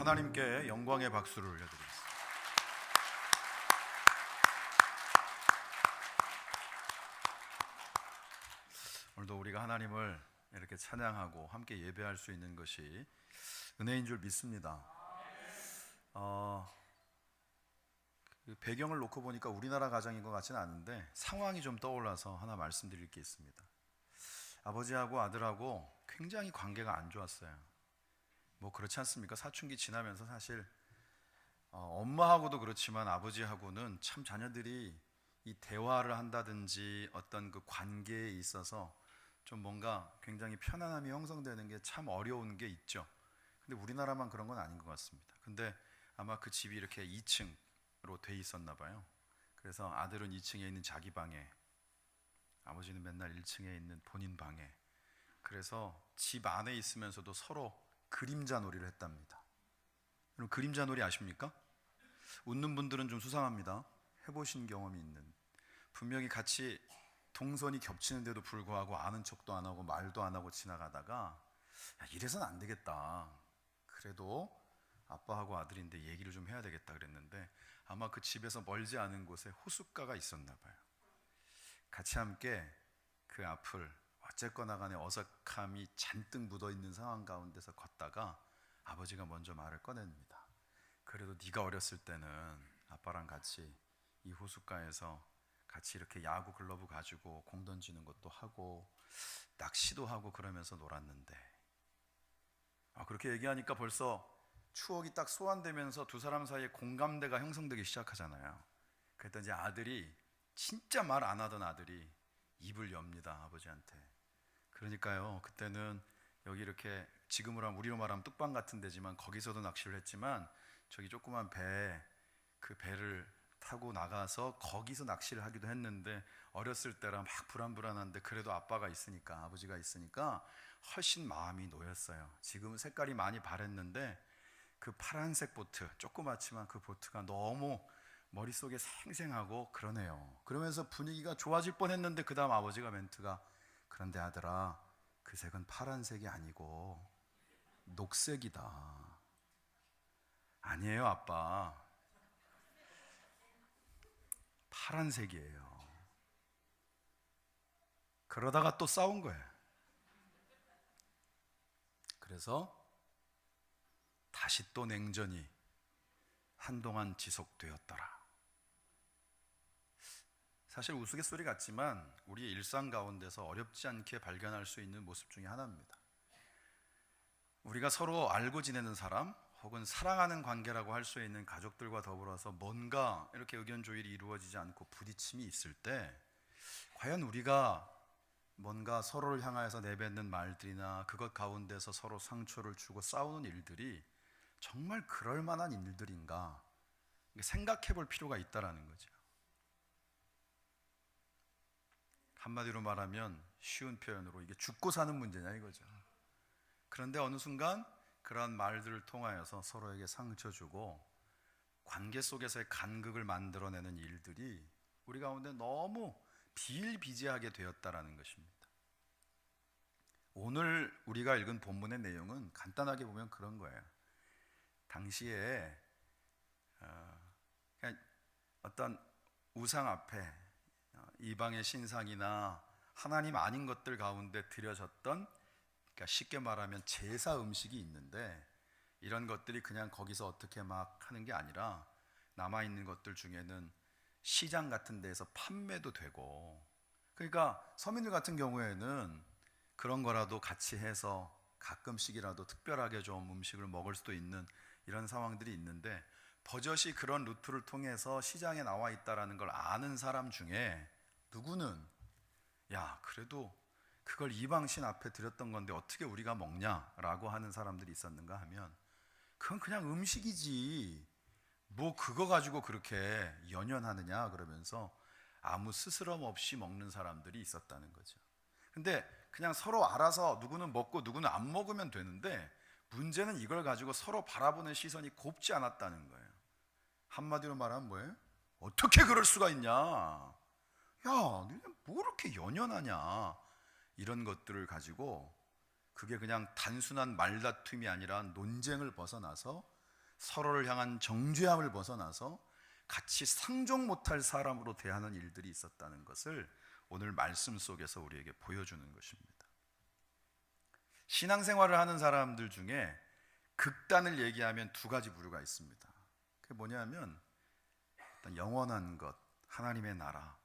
하나님께 영광의 박수를 올려드리겠습니다. 오늘도 우리가 하나님을 이렇게 찬양하고 함께 예배할 수 있는 것이 은혜인 줄 믿습니다. 그 배경을 놓고 보니까 우리나라 가정인 것 같지는 않은데 상황이 좀 떠올라서 하나 말씀드릴 게 있습니다. 아버지하고 아들하고 굉장히 관계가 안 좋았어요. 뭐 그렇지 않습니까? 사춘기 지나면서 사실 엄마하고도 그렇지만 아버지하고는 참 자녀들이 이 대화를 한다든지 어떤 그 관계에 있어서 좀 뭔가 굉장히 편안함이 형성되는 게 참 어려운 게 있죠. 근데 우리나라만 그런 건 아닌 것 같습니다. 근데 아마 그 집이 이렇게 2층으로 돼 있었나 봐요. 그래서 아들은 2층에 있는 자기 방에, 아버지는 맨날 1층에 있는 본인 방에, 그래서 집 안에 있으면서도 서로 그림자 놀이를 했답니다. 여러분 그림자 놀이 아십니까? 웃는 분들은 좀 수상합니다. 해보신 경험이 있는, 분명히 같이 동선이 겹치는데도 불구하고 아는 척도 안 하고 말도 안 하고 지나가다가 야, 이래선 안 되겠다, 그래도 아빠하고 아들인데 얘기를 좀 해야 되겠다 그랬는데 아마 그 집에서 멀지 않은 곳에 호숫가가 있었나 봐요. 같이 함께 그 앞을 어쨌거나 간에 어색함이 잔뜩 묻어있는 상황 가운데서 걷다가 아버지가 먼저 말을 꺼냅니다. 그래도 네가 어렸을 때는 아빠랑 같이 이 호숫가에서 같이 이렇게 야구 글러브 가지고 공 던지는 것도 하고 낚시도 하고 그러면서 놀았는데, 그렇게 얘기하니까 벌써 추억이 딱 소환되면서 두 사람 사이에 공감대가 형성되기 시작하잖아요. 그랬더니 이제 아들이, 진짜 말 안 하던 아들이 입을 엽니다, 아버지한테. 그러니까요, 그때는 여기 이렇게 지금으로 하면, 우리로 말하면 뚝방 같은 데지만 거기서도 낚시를 했지만 저기 조그만 배, 그 배를 타고 나가서 거기서 낚시를 하기도 했는데 어렸을 때라 막 불안불안한데 그래도 아빠가 있으니까, 아버지가 있으니까 훨씬 마음이 놓였어요. 지금은 색깔이 많이 바랬는데 그 파란색 보트, 조그맣지만 그 보트가 너무 머릿속에 생생하고 그러네요. 그러면서 분위기가 좋아질 뻔했는데 그 다음 아버지가 멘트가, 그런데 아들아, 그 색은 파란색이 아니고 녹색이다. 아니에요 아빠, 파란색이에요. 그러다가 또 싸운 거예요. 그래서 다시 또 냉전이 한동안 지속되었더라. 사실 우스갯소리 같지만 우리의 일상 가운데서 어렵지 않게 발견할 수 있는 모습 중에 하나입니다. 우리가 서로 알고 지내는 사람 혹은 사랑하는 관계라고 할 수 있는 가족들과 더불어서 뭔가 이렇게 의견 조율이 이루어지지 않고 부딪힘이 있을 때 과연 우리가 뭔가 서로를 향하여서 내뱉는 말들이나 그것 가운데서 서로 상처를 주고 싸우는 일들이 정말 그럴 만한 일들인가 생각해 볼 필요가 있다라는 거죠. 한마디로 말하면 쉬운 표현으로 이게 죽고 사는 문제냐 이거죠. 그런데 어느 순간 그러한 말들을 통하여서 서로에게 상처 주고 관계 속에서의 간극을 만들어내는 일들이 우리 가운데 너무 비일비재하게 되었다라는 것입니다. 오늘 우리가 읽은 본문의 내용은 간단하게 보면 그런 거예요. 당시에 그냥 어떤 우상 앞에 이방의 신상이나 하나님 아닌 것들 가운데 드려졌던, 그러니까 쉽게 말하면 제사 음식이 있는데 이런 것들이 그냥 거기서 어떻게 막 하는 게 아니라 남아있는 것들 중에는 시장 같은 데에서 판매도 되고, 그러니까 서민들 같은 경우에는 그런 거라도 같이 해서 가끔씩이라도 특별하게 좀 음식을 먹을 수도 있는 이런 상황들이 있는데, 버젓이 그런 루트를 통해서 시장에 나와 있다는 걸 아는 사람 중에 누구는 야, 그래도 그걸 이방신 앞에 드렸던 건데 어떻게 우리가 먹냐라고 하는 사람들이 있었는가 하면, 그건 그냥 음식이지 뭐 그거 가지고 그렇게 연연하느냐 그러면서 아무 스스럼 없이 먹는 사람들이 있었다는 거죠. 근데 그냥 서로 알아서 누구는 먹고 누구는 안 먹으면 되는데 문제는 이걸 가지고 서로 바라보는 시선이 곱지 않았다는 거예요. 한마디로 말하면 뭐예요? 어떻게 그럴 수가 있냐, 야 너네 뭐 이렇게 연연하냐, 이런 것들을 가지고 그게 그냥 단순한 말다툼이 아니라 논쟁을 벗어나서 서로를 향한 정죄함을 벗어나서 같이 상종 못할 사람으로 대하는 일들이 있었다는 것을 오늘 말씀 속에서 우리에게 보여주는 것입니다. 신앙생활을 하는 사람들 중에 극단을 얘기하면 두 가지 부류가 있습니다. 그게 뭐냐면 일단 영원한 것, 하나님의 나라,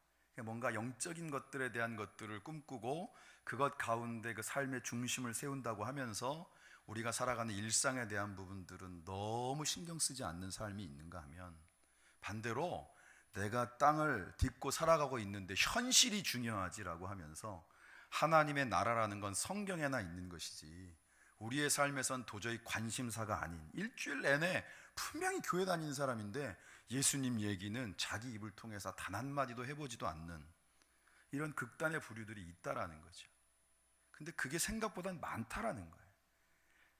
뭔가 영적인 것들에 대한 것들을 꿈꾸고 그것 가운데 그 삶의 중심을 세운다고 하면서 우리가 살아가는 일상에 대한 부분들은 너무 신경 쓰지 않는 삶이 있는가 하면, 반대로 내가 땅을 딛고 살아가고 있는데 현실이 중요하지라고 하면서 하나님의 나라라는 건 성경에나 있는 것이지 우리의 삶에선 도저히 관심사가 아닌, 일주일 내내 분명히 교회 다니는 사람인데 예수님 얘기는 자기 입을 통해서 단 한마디도 해보지도 않는 이런 극단의 부류들이 있다라는 거죠. 근데 그게 생각보단 많다라는 거예요.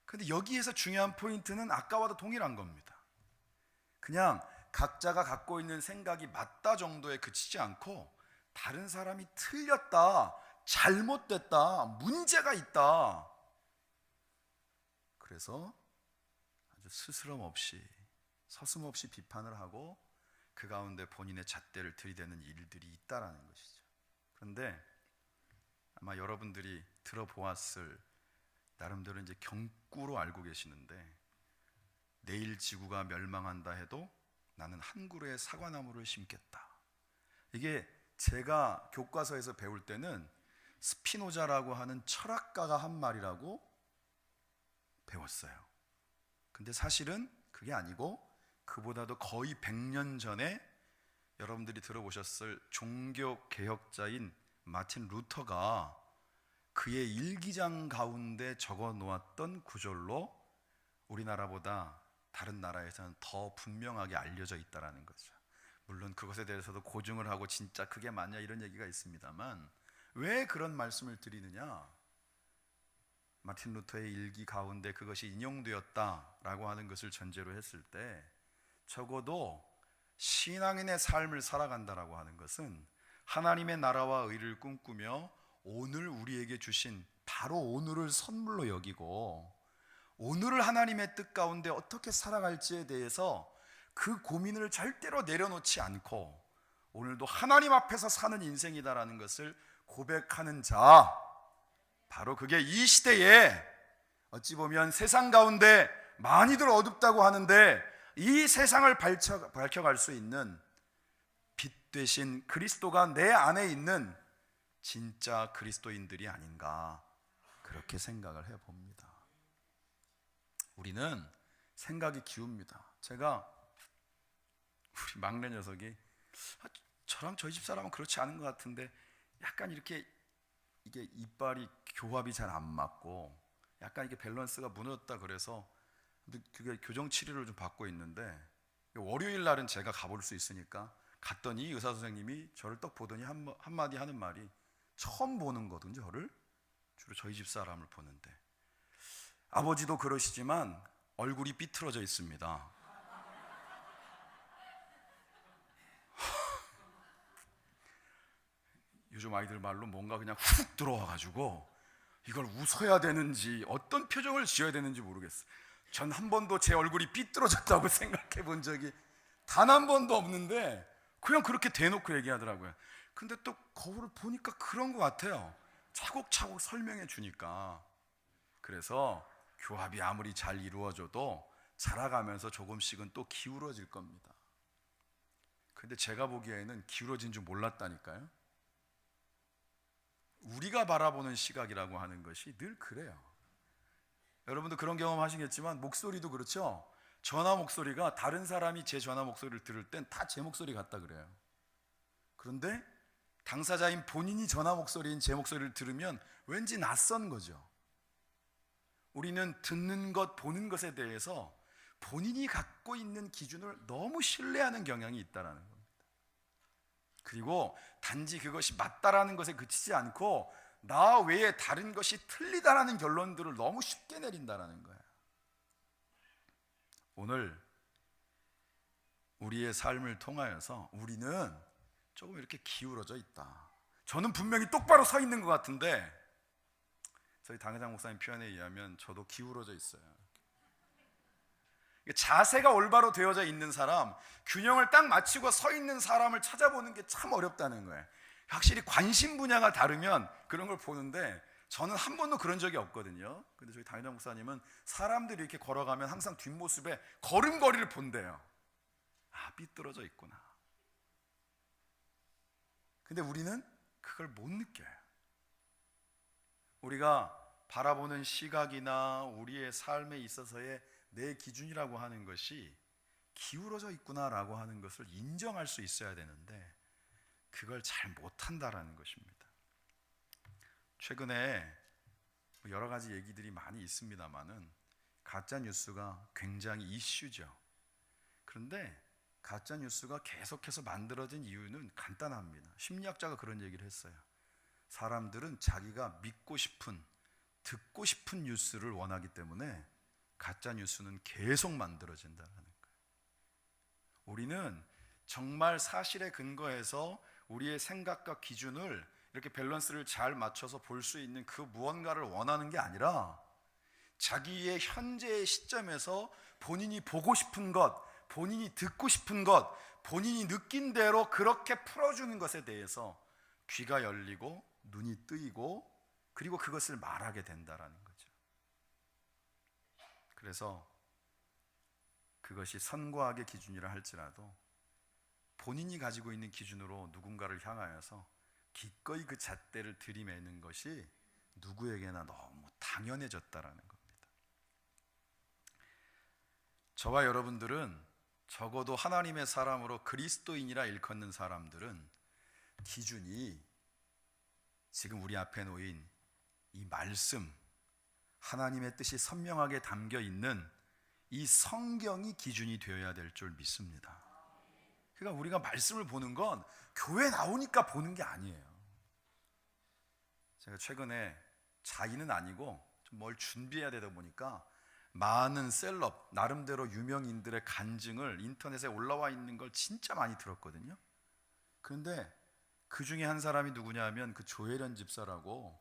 근데 여기에서 중요한 포인트는 아까와도 동일한 겁니다. 그냥 각자가 갖고 있는 생각이 맞다 정도에 그치지 않고 다른 사람이 틀렸다, 잘못됐다, 문제가 있다, 그래서 아주 스스럼 없이 서슴없이 비판을 하고 그 가운데 본인의 잣대를 들이대는 일들이 있다라는 것이죠. 그런데 아마 여러분들이 들어보았을, 나름대로 이제 경구로 알고 계시는데, 내일 지구가 멸망한다 해도 나는 한 그루의 사과나무를 심겠다. 이게 제가 교과서에서 배울 때는 스피노자라고 하는 철학가가 한 말이라고 배웠어요. 근데 사실은 그게 아니고 그보다도 거의 100년 전에 여러분들이 들어보셨을 종교 개혁자인 마틴 루터가 그의 일기장 가운데 적어 놓았던 구절로 우리나라보다 다른 나라에서는 더 분명하게 알려져 있다라는 거죠. 물론 그것에 대해서도 고증을 하고 진짜 그게 맞냐 이런 얘기가 있습니다만, 왜 그런 말씀을 드리느냐? 마틴 루터의 일기 가운데 그것이 인용되었다라고 하는 것을 전제로 했을 때, 적어도 신앙인의 삶을 살아간다라고 하는 것은 하나님의 나라와 의를 꿈꾸며 오늘 우리에게 주신 바로 오늘을 선물로 여기고, 오늘을 하나님의 뜻 가운데 어떻게 살아갈지에 대해서 그 고민을 절대로 내려놓지 않고 오늘도 하나님 앞에서 사는 인생이다라는 것을 고백하는 자, 바로 그게 이 시대에 어찌 보면 세상 가운데 많이들 어둡다고 하는데 이 세상을 밝혀갈 수 있는 빛 되신 그리스도가 내 안에 있는 진짜 그리스도인들이 아닌가, 그렇게 생각을 해봅니다. 우리는 생각이 기웁니다. 제가 우리 막내 녀석이 저랑 저희 집 사람은 그렇지 않은 것 같은데 약간 이렇게 이게 이빨이 교합이 잘 안 맞고 약간 이게 밸런스가 무너졌다 그래서 그게 교정 치료를 좀 받고 있는데, 월요일 날은 제가 가볼 수 있으니까 갔더니 의사 선생님이 저를 딱 보더니 한마디 하는 말이, 처음 보는 거든요, 저를. 주로 저희 집 사람을 보는데, 아버지도 그러시지만 얼굴이 삐뚤어져 있습니다. 요즘 아이들 말로 뭔가 그냥 훅 들어와가지고 이걸 웃어야 되는지 어떤 표정을 지어야 되는지 모르겠어요. 전 한 번도 제 얼굴이 삐뚤어졌다고 생각해 본 적이 단 한 번도 없는데 그냥 그렇게 대놓고 얘기하더라고요. 근데 또 거울을 보니까 그런 것 같아요. 차곡차곡 설명해 주니까. 그래서 교합이 아무리 잘 이루어져도 자라가면서 조금씩은 또 기울어질 겁니다. 근데 제가 보기에는 기울어진 줄 몰랐다니까요. 우리가 바라보는 시각이라고 하는 것이 늘 그래요. 여러분도 그런 경험 하시겠지만 목소리도 그렇죠. 전화 목소리가 다른 사람이 제 전화 목소리를 들을 땐 다 제 목소리 같다 그래요. 그런데 당사자인 본인이 전화 목소리인 제 목소리를 들으면 왠지 낯선 거죠. 우리는 듣는 것, 보는 것에 대해서 본인이 갖고 있는 기준을 너무 신뢰하는 경향이 있다는 겁니다. 그리고 단지 그것이 맞다라는 것에 그치지 않고 나 외에 다른 것이 틀리다라는 결론들을 너무 쉽게 내린다는 거예요. 오늘 우리의 삶을 통하여서 우리는 조금 이렇게 기울어져 있다. 저는 분명히 똑바로 서 있는 것 같은데 저희 당회장 목사님 표현에 의하면 저도 기울어져 있어요. 자세가 올바로 되어져 있는 사람, 균형을 딱 맞추고 서 있는 사람을 찾아보는 게 참 어렵다는 거예요. 확실히 관심 분야가 다르면 그런 걸 보는데 저는 한 번도 그런 적이 없거든요. 근데 저희 담임 목사님은 사람들이 이렇게 걸어가면 항상 뒷모습에 걸음걸이를 본대요. 아, 삐뚤어져 있구나. 근데 우리는 그걸 못 느껴요. 우리가 바라보는 시각이나 우리의 삶에 있어서의 내 기준이라고 하는 것이 기울어져 있구나라고 하는 것을 인정할 수 있어야 되는데 그걸 잘 못한다라는 것입니다. 최근에 여러 가지 얘기들이 많이 있습니다만은 가짜 뉴스가 굉장히 이슈죠. 그런데 가짜 뉴스가 계속해서 만들어진 이유는 간단합니다. 심리학자가 그런 얘기를 했어요. 사람들은 자기가 믿고 싶은, 듣고 싶은 뉴스를 원하기 때문에 가짜 뉴스는 계속 만들어진다는 거예요. 우리는 정말 사실에 근거해서 우리의 생각과 기준을 이렇게 밸런스를 잘 맞춰서 볼 수 있는 그 무언가를 원하는 게 아니라 자기의 현재의 시점에서 본인이 보고 싶은 것, 본인이 듣고 싶은 것, 본인이 느낀 대로 그렇게 풀어주는 것에 대해서 귀가 열리고 눈이 뜨이고 그리고 그것을 말하게 된다라는 거죠. 그래서 그것이 선과악의 기준이라 할지라도 본인이 가지고 있는 기준으로 누군가를 향하여서 기꺼이 그 잣대를 들이매는 것이 누구에게나 너무 당연해졌다라는 겁니다. 저와 여러분들은 적어도 하나님의 사람으로 그리스도인이라 일컫는 사람들은 기준이 지금 우리 앞에 놓인 이 말씀, 하나님의 뜻이 선명하게 담겨 있는 이 성경이 기준이 되어야 될 줄 믿습니다. 그러니까 우리가 말씀을 보는 건 교회 나오니까 보는 게 아니에요. 제가 최근에 자의는 아니고 좀 뭘 준비해야 되다 보니까 많은 셀럽, 나름대로 유명인들의 간증을 인터넷에 올라와 있는 걸 진짜 많이 들었거든요. 그런데 그 중에 한 사람이 누구냐 하면 그 조혜련 집사라고,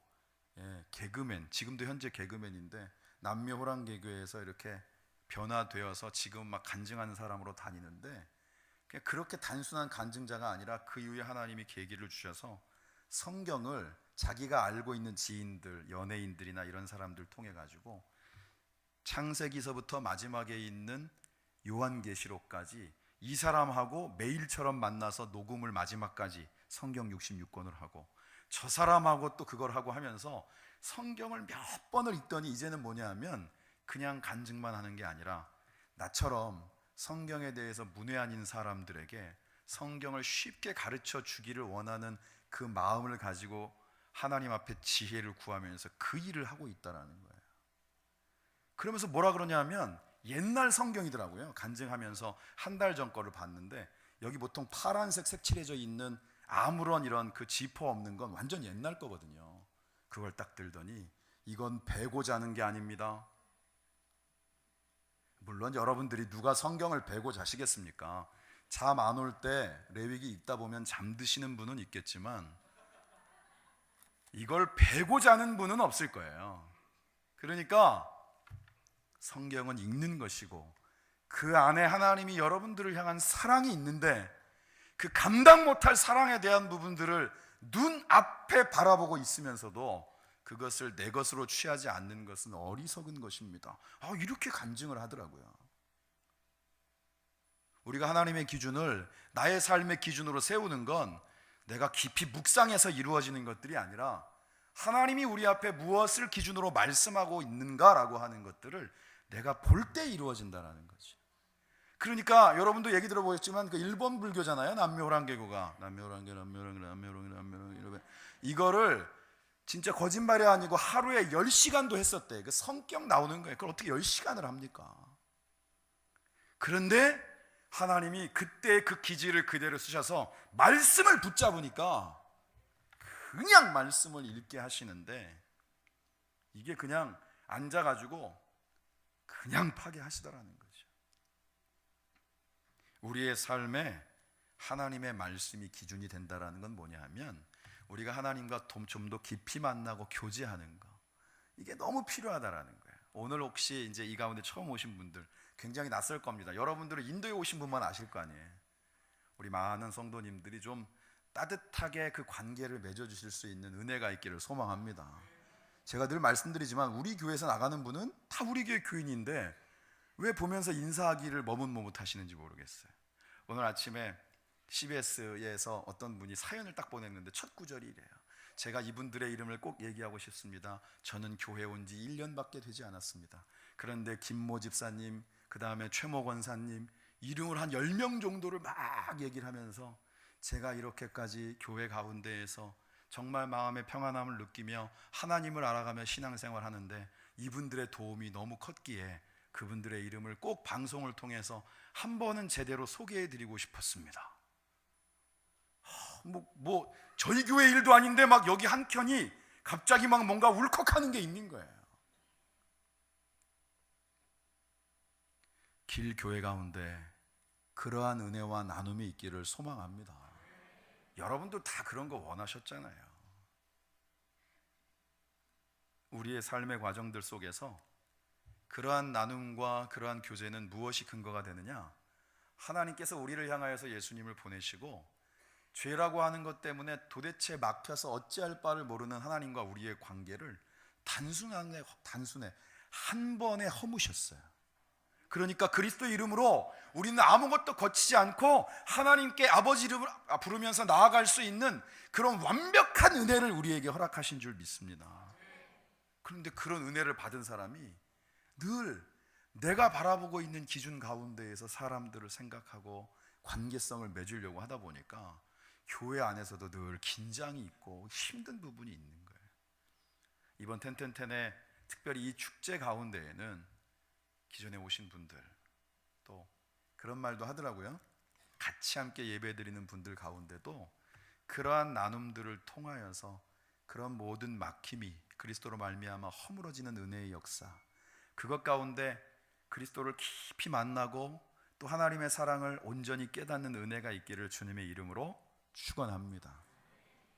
개그맨, 지금도 현재 개그맨인데 남묘 호랑개교에서 이렇게 변화되어서 지금 막 간증하는 사람으로 다니는데, 그냥 그렇게 단순한 간증자가 아니라 그 이후에 하나님이 계기를 주셔서 성경을 자기가 알고 있는 지인들, 연예인들이나 이런 사람들 통해 가지고 창세기서부터 마지막에 있는 요한계시록까지 이 사람하고 매일처럼 만나서 녹음을 마지막까지 성경 66권을 하고, 저 사람하고 또 그걸 하고 하면서 성경을 몇 번을 읽더니 이제는 뭐냐 하면 그냥 간증만 하는 게 아니라 나처럼 성경에 대해서 문외한인 사람들에게 성경을 쉽게 가르쳐 주기를 원하는 그 마음을 가지고 하나님 앞에 지혜를 구하면서 그 일을 하고 있다라는 거예요. 그러면서 뭐라 그러냐면 옛날 성경이더라고요. 간증하면서 한 달 전 거를 봤는데 여기 보통 파란색 색칠해져 있는 아무런 이런 그 지퍼 없는 건 완전 옛날 거거든요. 그걸 딱 들더니 이건 베고 자는 게 아닙니다. 물론 여러분들이 누가 성경을 베고 자시겠습니까? 잠 안 올 때 레위기 읽다 보면 잠드시는 분은 있겠지만 이걸 베고 자는 분은 없을 거예요. 그러니까 성경은 읽는 것이고 그 안에 하나님이 여러분들을 향한 사랑이 있는데 그 감당 못할 사랑에 대한 부분들을 눈앞에 바라보고 있으면서도 그것을 내 것으로 취하지 않는 것은 어리석은 것입니다. 이렇게 간증을 하더라고요. 우리가 하나님의 기준을 나의 삶의 기준으로 세우는 건 내가 깊이 묵상해서 이루어지는 것들이 아니라 하나님이 우리 앞에 무엇을 기준으로 말씀하고 있는가라고 하는 것들을 내가 볼 때 이루어진다는 거지. 그러니까 여러분도 얘기 들어보셨지만 그 일본 불교잖아요. 남묘호랑개교가 남묘호랑개 이거를 진짜 거짓말이 아니고 하루에 10시간도 했었대. 그 성격 나오는 거예요. 그걸 어떻게 10시간을 합니까? 그런데 하나님이 그때 그 기질을 그대로 쓰셔서 말씀을 붙잡으니까 그냥 말씀을 읽게 하시는데 이게 그냥 앉아가지고 그냥 파괴하시더라는 거죠. 우리의 삶에 하나님의 말씀이 기준이 된다는 건 뭐냐 하면 우리가 하나님과 좀 더 깊이 만나고 교제하는 거, 이게 너무 필요하다라는 거예요. 오늘 혹시 이제 이 가운데 처음 오신 분들 굉장히 낯설 겁니다. 여러분들은 인도에 오신 분만 아실 거 아니에요. 우리 많은 성도님들이 좀 따뜻하게 그 관계를 맺어주실 수 있는 은혜가 있기를 소망합니다. 제가 늘 말씀드리지만 우리 교회에서 나가는 분은 다 우리 교회 교인인데 왜 보면서 인사하기를 머뭇머뭇하시는지 모르겠어요. 오늘 아침에 CBS에서 어떤 분이 사연을 딱 보냈는데 첫 구절이 이래요. 제가 이분들의 이름을 꼭 얘기하고 싶습니다. 저는 교회 온 지 1년밖에 되지 않았습니다. 그런데 김모 집사님, 그 다음에 최모 권사님 이름을 한 10명 정도를 막 얘기를 하면서 제가 이렇게까지 교회 가운데에서 정말 마음의 평안함을 느끼며 하나님을 알아가며 신앙생활 하는데 이분들의 도움이 너무 컸기에 그분들의 이름을 꼭 방송을 통해서 한 번은 제대로 소개해드리고 싶었습니다. 저희 교회 일도 아닌데 막 여기 한켠이 갑자기 막 뭔가 울컥하는 게 있는 거예요. 길 교회 가운데 그러한 은혜와 나눔이 있기를 소망합니다. 여러분도 다 그런 거 원하셨잖아요. 우리의 삶의 과정들 속에서 그러한 나눔과 그러한 교제는 무엇이 근거가 되느냐? 하나님께서 우리를 향하여서 예수님을 보내시고 죄라고 하는 것 때문에 도대체 막혀서 어찌할 바를 모르는 하나님과 우리의 관계를 단순해 한 번에 허무셨어요. 그러니까 그리스도 이름으로 우리는 아무것도 거치지 않고 하나님께 아버지 이름을 부르면서 나아갈 수 있는 그런 완벽한 은혜를 우리에게 허락하신 줄 믿습니다. 그런데 그런 은혜를 받은 사람이 늘 내가 바라보고 있는 기준 가운데에서 사람들을 생각하고 관계성을 맺으려고 하다 보니까 교회 안에서도 늘 긴장이 있고 힘든 부분이 있는 거예요. 이번 텐텐텐의 특별히 이 축제 가운데에는 기존에 오신 분들 또 그런 말도 하더라고요. 같이 함께 예배드리는 분들 가운데도 그러한 나눔들을 통하여서 그런 모든 막힘이 그리스도로 말미암아 허물어지는 은혜의 역사, 그것 가운데 그리스도를 깊이 만나고 또 하나님의 사랑을 온전히 깨닫는 은혜가 있기를 주님의 이름으로 축원합니다.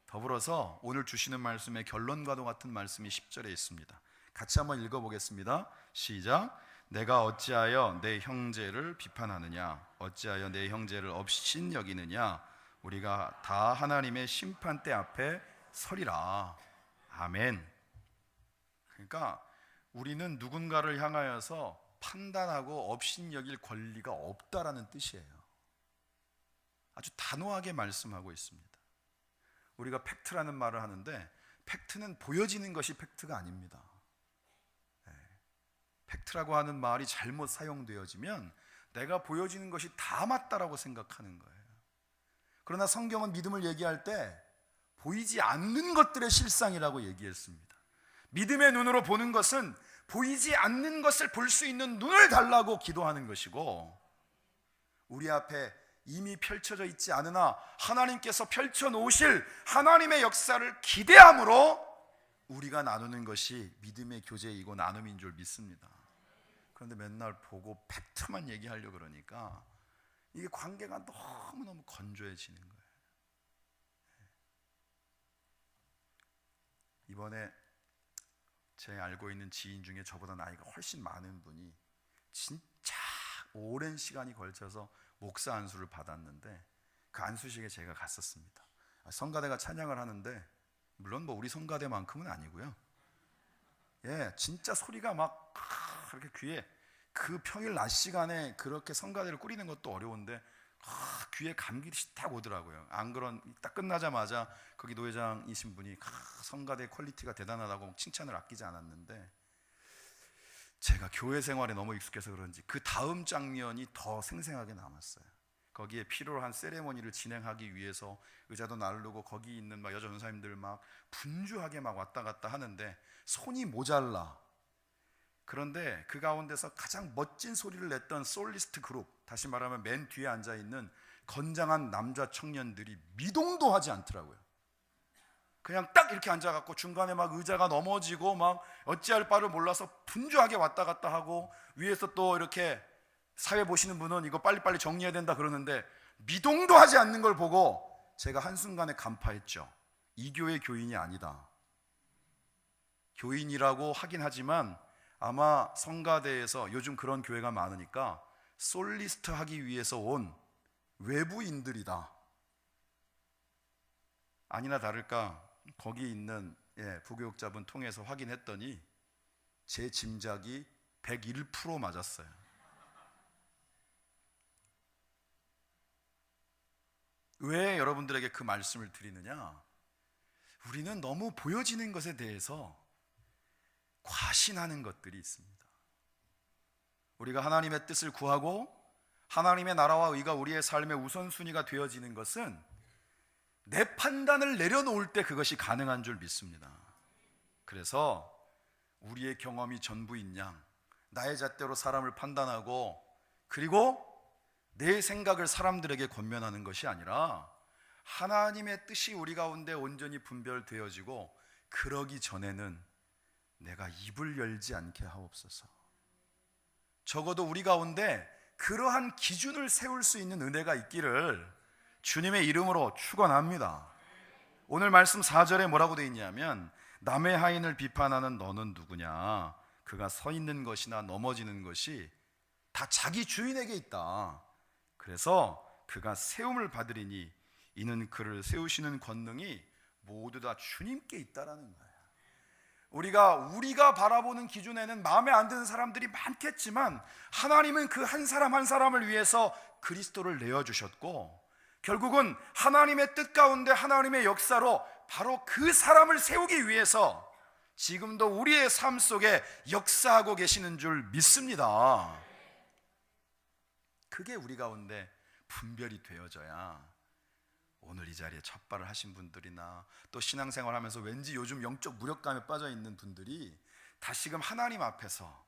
더불어서 오늘 주시는 말씀의 결론과도 같은 말씀이 10절에 있습니다. 같이 한번 읽어보겠습니다. 시작. 내가 어찌하여 내 형제를 비판하느냐? 어찌하여 내 형제를 업신 여기느냐? 우리가 다 하나님의 심판대 앞에 서리라. 아멘. 그러니까 우리는 누군가를 향하여서 판단하고 업신 여길 권리가 없다라는 뜻이에요. 아주 단호하게 말씀하고 있습니다. 우리가 팩트라는 말을 하는데 팩트는 보여지는 것이 팩트가 아닙니다. 팩트라고 하는 말이 잘못 사용되어지면 내가 보여지는 것이 다 맞다라고 생각하는 거예요. 그러나 성경은 믿음을 얘기할 때 보이지 않는 것들의 실상이라고 얘기했습니다. 믿음의 눈으로 보는 것은 보이지 않는 것을 볼 수 있는 눈을 달라고 기도하는 것이고, 우리 앞에 이미 펼쳐져 있지 않으나 하나님께서 펼쳐놓으실 하나님의 역사를 기대함으로 우리가 나누는 것이 믿음의 교제이고 나눔인 줄 믿습니다. 그런데 맨날 보고 팩트만 얘기하려고 그러니까 이게 관계가 너무너무 건조해지는 거예요. 이번에 제 알고 있는 지인 중에 저보다 나이가 훨씬 많은 분이 진짜 오랜 시간이 걸쳐서 목사 안수를 받았는데 그 안수식에 제가 갔었습니다. 성가대가 찬양을 하는데 물론 뭐 우리 성가대만큼은 아니고요. 진짜 소리가 막 그렇게 귀에, 그 평일 낮 시간에 그렇게 성가대를 꾸리는 것도 어려운데 귀에 감기듯이 딱 오더라고요. 안 그런 딱 끝나자마자 거기 노회장이신 분이 성가대 퀄리티가 대단하다고 칭찬을 아끼지 않았는데, 제가 교회 생활에 너무 익숙해서 그런지 그 다음 장면이 더 생생하게 남았어요. 거기에 필요로 한 세레모니를 진행하기 위해서 의자도 나르고 거기 있는 막 여자 전사님들 막 분주하게 막 왔다 갔다 하는데 손이 모자라. 그런데 그 가운데서 가장 멋진 소리를 냈던 솔리스트 그룹, 다시 말하면 맨 뒤에 앉아있는 건장한 남자 청년들이 미동도 하지 않더라고요. 그냥 딱 이렇게 앉아갖고 중간에 막 의자가 넘어지고 막 어찌할 바를 몰라서 분주하게 왔다 갔다 하고, 위에서 또 이렇게 사회 보시는 분은 이거 빨리빨리 정리해야 된다 그러는데 미동도 하지 않는 걸 보고 제가 한순간에 간파했죠. 이 교회 교인이 아니다. 교인이라고 하긴 하지만 아마 성가대에서 요즘 그런 교회가 많으니까 솔리스트 하기 위해서 온 외부인들이다. 아니나 다를까 거기 있는 부교육자분 통해서 확인했더니 제 짐작이 101% 맞았어요. 왜 여러분들에게 그 말씀을 드리느냐? 우리는 너무 보여지는 것에 대해서 과신하는 것들이 있습니다. 우리가 하나님의 뜻을 구하고 하나님의 나라와 의가 우리의 삶의 우선순위가 되어지는 것은 내 판단을 내려놓을 때 그것이 가능한 줄 믿습니다. 그래서 우리의 경험이 전부인 양 나의 잣대로 사람을 판단하고 그리고 내 생각을 사람들에게 권면하는 것이 아니라 하나님의 뜻이 우리 가운데 온전히 분별되어지고 그러기 전에는 내가 입을 열지 않게 하옵소서. 적어도 우리 가운데 그러한 기준을 세울 수 있는 은혜가 있기를 주님의 이름으로 축원합니다. 오늘 말씀 4절에 뭐라고 되어 있냐면 남의 하인을 비판하는 너는 누구냐? 그가 서 있는 것이나 넘어지는 것이 다 자기 주인에게 있다. 그래서 그가 세움을 받으리니 이는 그를 세우시는 권능이 모두 다 주님께 있다라는 거예요. 우리가 바라보는 기준에는 마음에 안 드는 사람들이 많겠지만 하나님은 그 한 사람 한 사람을 위해서 그리스도를 내어주셨고 결국은 하나님의 뜻 가운데 하나님의 역사로 바로 그 사람을 세우기 위해서 지금도 우리의 삶 속에 역사하고 계시는 줄 믿습니다. 그게 우리 가운데 분별이 되어져야 오늘 이 자리에 첫발을 하신 분들이나 또 신앙생활 하면서 왠지 요즘 영적 무력감에 빠져 있는 분들이 다시금 하나님 앞에서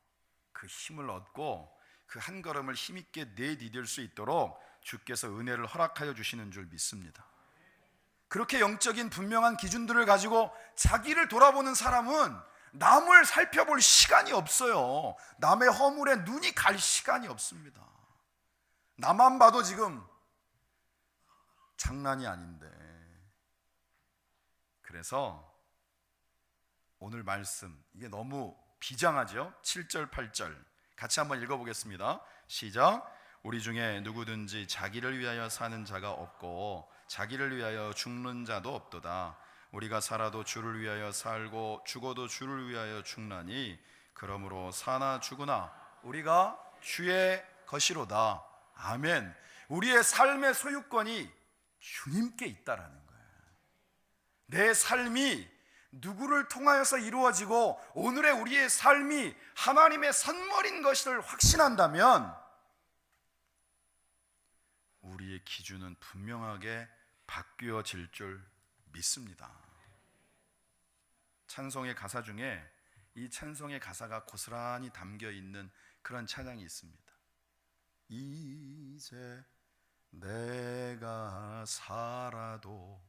그 힘을 얻고 그 한 걸음을 힘있게 내디딜 수 있도록 주께서 은혜를 허락하여 주시는 줄 믿습니다. 그렇게 영적인 분명한 기준들을 가지고 자기를 돌아보는 사람은 남을 살펴볼 시간이 없어요. 남의 허물에 눈이 갈 시간이 없습니다. 나만 봐도 지금 장난이 아닌데. 그래서 오늘 말씀 이게 너무 비장하죠? 7절 8절 같이 한번 읽어보겠습니다. 시작. 우리 중에 누구든지 자기를 위하여 사는 자가 없고 자기를 위하여 죽는 자도 없도다. 우리가 살아도 주를 위하여 살고 죽어도 주를 위하여 죽나니 그러므로 사나 죽으나 우리가 주의 것이로다. 아멘. 우리의 삶의 소유권이 주님께 있다라는 거예요. 내 삶이 누구를 통하여서 이루어지고 오늘의 우리의 삶이 하나님의 선물인 것을 확신한다면 우리의 기준은 분명하게 바뀌어질 줄 믿습니다. 찬송의 가사 중에 이 찬송의 가사가 고스란히 담겨 있는 그런 찬양이 있습니다. 이제 내가 살아도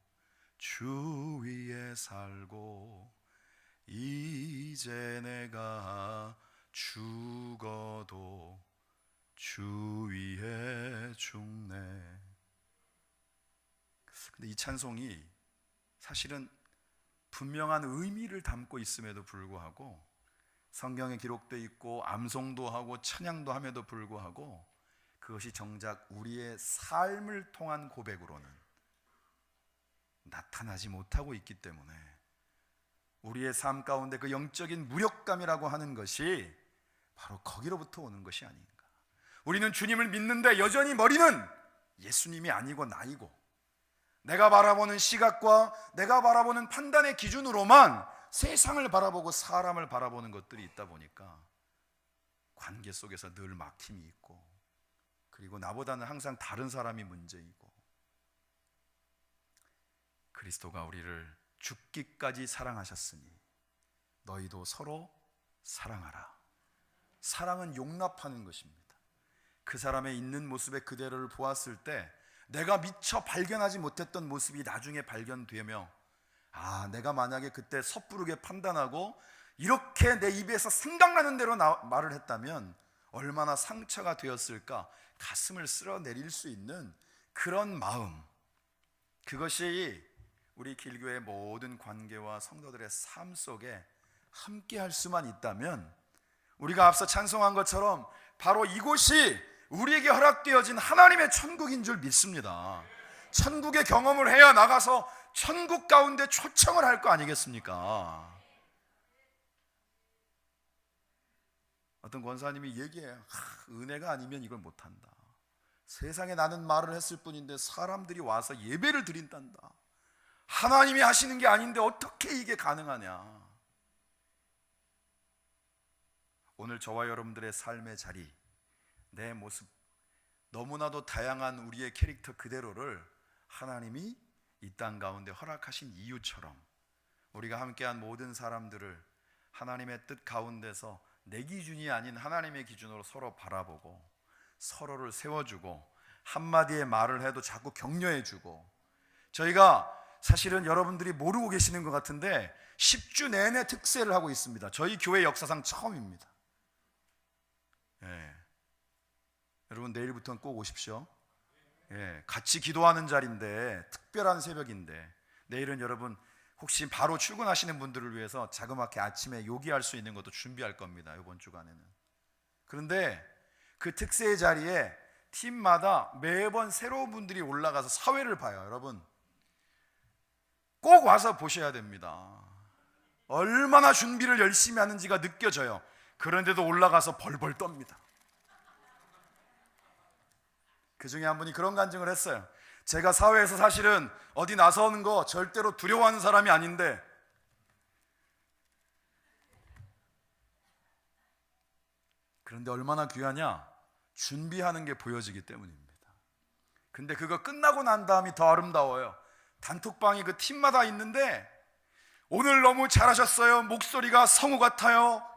주 위에 살고 이제 내가 죽어도 주 위에 죽네. 근데 이 찬송이 사실은 분명한 의미를 담고 있음에도 불구하고 성경에 기록되어 있고 암송도 하고 찬양도 함에도 불구하고 그것이 정작 우리의 삶을 통한 고백으로는 나타나지 못하고 있기 때문에 우리의 삶 가운데 그 영적인 무력감이라고 하는 것이 바로 거기로부터 오는 것이 아닌가. 우리는 주님을 믿는데 여전히 머리는 예수님이 아니고 나이고 내가 바라보는 시각과 내가 바라보는 판단의 기준으로만 세상을 바라보고 사람을 바라보는 것들이 있다 보니까 관계 속에서 늘 막힘이 있고 그리고 나보다는 항상 다른 사람이 문제이고 그리스도가 우리를 죽기까지 사랑하셨으니 너희도 서로 사랑하라. 사랑은 용납하는 것입니다. 그 사람의 있는 모습의 그대로를 보았을 때 내가 미처 발견하지 못했던 모습이 나중에 발견되며 내가 만약에 그때 섣부르게 판단하고 이렇게 내 입에서 생각나는 대로 말을 했다면 얼마나 상처가 되었을까. 가슴을 쓸어내릴 수 있는 그런 마음, 그것이 우리 길교의 모든 관계와 성도들의 삶 속에 함께 할 수만 있다면 우리가 앞서 찬송한 것처럼 바로 이곳이 우리에게 허락되어진 하나님의 천국인 줄 믿습니다. 천국의 경험을 해야 나가서 천국 가운데 초청을 할 거 아니겠습니까? 어떤 권사님이 얘기해요. 은혜가 아니면 이걸 못한다. 세상에 나는 말을 했을 뿐인데 사람들이 와서 예배를 드린단다. 하나님이 하시는 게 아닌데 어떻게 이게 가능하냐. 오늘 저와 여러분들의 삶의 자리, 내 모습, 너무나도 다양한 우리의 캐릭터 그대로를 하나님이 이 땅 가운데 허락하신 이유처럼 우리가 함께한 모든 사람들을 하나님의 뜻 가운데서 내 기준이 아닌 하나님의 기준으로 서로 바라보고 서로를 세워주고 한마디의 말을 해도 자꾸 격려해주고, 저희가 사실은 여러분들이 모르고 계시는 것 같은데 10주 내내 특세를 하고 있습니다. 저희 교회 역사상 처음입니다. 여러분 내일부터는 꼭 오십시오. 같이 기도하는 자리인데, 특별한 새벽인데, 내일은 여러분 혹시 바로 출근하시는 분들을 위해서 자그맣게 아침에 요기할 수 있는 것도 준비할 겁니다, 이번 주간에는. 그런데 그 특세의 자리에 팀마다 매번 새로운 분들이 올라가서 사회를 봐요. 여러분 꼭 와서 보셔야 됩니다. 얼마나 준비를 열심히 하는지가 느껴져요. 그런데도 올라가서 벌벌 떱니다. 그 중에 한 분이 그런 간증을 했어요. 제가 사회에서 사실은 어디 나서는 거 절대로 두려워하는 사람이 아닌데 그런데 얼마나 귀하냐? 준비하는 게 보여지기 때문입니다. 근데 그거 끝나고 난 다음이 더 아름다워요. 단톡방이 그 팀마다 있는데 오늘 너무 잘하셨어요. 목소리가 성우 같아요.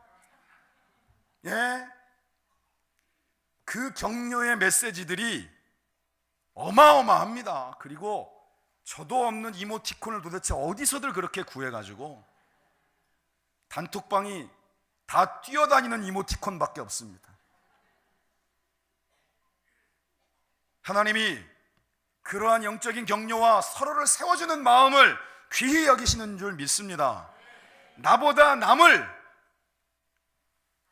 그 격려의 메시지들이 어마어마합니다. 그리고 저도 없는 이모티콘을 도대체 어디서들 그렇게 구해가지고, 단톡방이 다 뛰어다니는 이모티콘밖에 없습니다. 하나님이 그러한 영적인 격려와 서로를 세워주는 마음을 귀히 여기시는 줄 믿습니다. 나보다 남을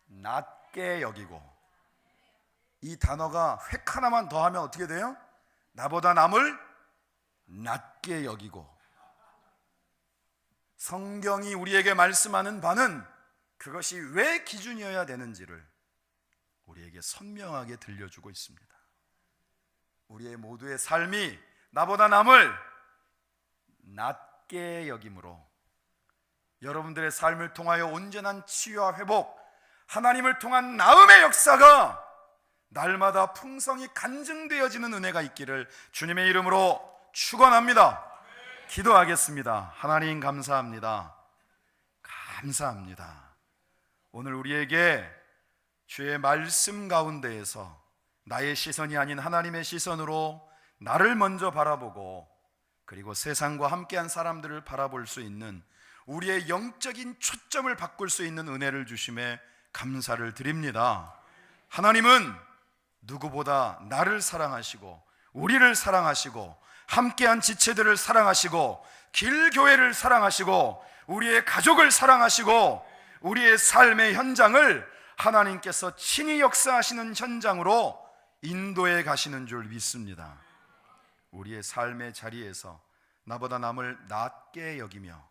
낮게 여기고, 이 단어가 획 하나만 더하면 어떻게 돼요? 나보다 남을 낮게 여기고. 성경이 우리에게 말씀하는 바는 그것이 왜 기준이어야 되는지를 우리에게 선명하게 들려주고 있습니다. 우리의 모두의 삶이 나보다 남을 낮게 여김으로 여러분들의 삶을 통하여 온전한 치유와 회복, 하나님을 통한 나음의 역사가 날마다 풍성히 간증되어지는 은혜가 있기를 주님의 이름으로 축원합니다. 기도하겠습니다. 하나님 감사합니다. 감사합니다. 오늘 우리에게 주의 말씀 가운데에서 나의 시선이 아닌 하나님의 시선으로 나를 먼저 바라보고, 그리고 세상과 함께한 사람들을 바라볼 수 있는 우리의 영적인 초점을 바꿀 수 있는 은혜를 주심에 감사를 드립니다. 하나님은 누구보다 나를 사랑하시고 우리를 사랑하시고 함께한 지체들을 사랑하시고 길교회를 사랑하시고 우리의 가족을 사랑하시고 우리의 삶의 현장을 하나님께서 친히 역사하시는 현장으로 인도해 가시는 줄 믿습니다. 우리의 삶의 자리에서 나보다 남을 낮게 여기며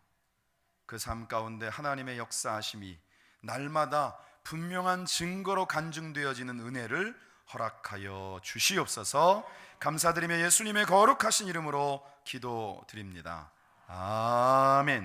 그 삶 가운데 하나님의 역사하심이 날마다 분명한 증거로 간증되어지는 은혜를 허락하여 주시옵소서. 감사드리며 예수님의 거룩하신 이름으로 기도드립니다. 아멘.